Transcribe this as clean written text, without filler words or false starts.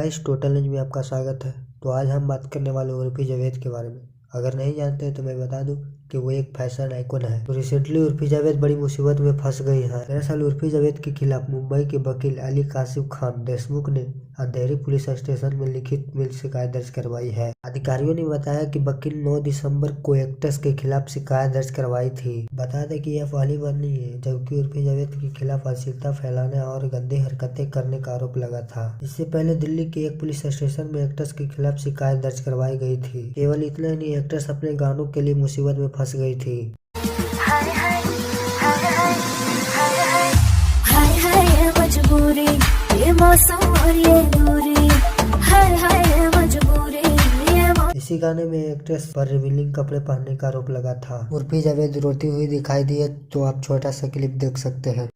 Guys, total news में आपका स्वागत है। तो आज हम बात करने वाले उर्फी जावेद के बारे में। अगर नहीं जानते तो मैं बता दूं कि वो एक फैशन आइकॉन है। तो रिसेंटली उर्फी जावेद बड़ी मुसीबत में फंस गई है। दरअसल उर्फी जावेद के खिलाफ मुंबई के वकील अली काशिफ खान देशमुख ने अंधेरी पुलिस स्टेशन में लिखित में शिकायत दर्ज करवाई है। अधिकारियों ने बताया कि वकील 9 दिसंबर को एक्ट्रेस के खिलाफ शिकायत दर्ज करवाई थी। बता दें कि यह पहली बार नहीं है जबकि उर्फी जावेद के खिलाफ अश्लीलता फैलाने और गंदी हरकतें करने का आरोप लगा था। इससे पहले दिल्ली के एक पुलिस स्टेशन में एक्ट्रेस के खिलाफ शिकायत दर्ज करवाई गई थी। केवल इतना ही नहीं, एक्ट्रेस अपने गानों के लिए मुसीबत में फंस गई थी। मजबूरी, ये मौसम और ये दूरी, हाय मजबूरी। इसी गाने में एक्ट्रेस पर रिवीलिंग कपड़े पहनने का आरोप लगा था। उर्फी जावेद रोती हुई दिखाई दी है, तो आप छोटा सा क्लिप देख सकते हैं।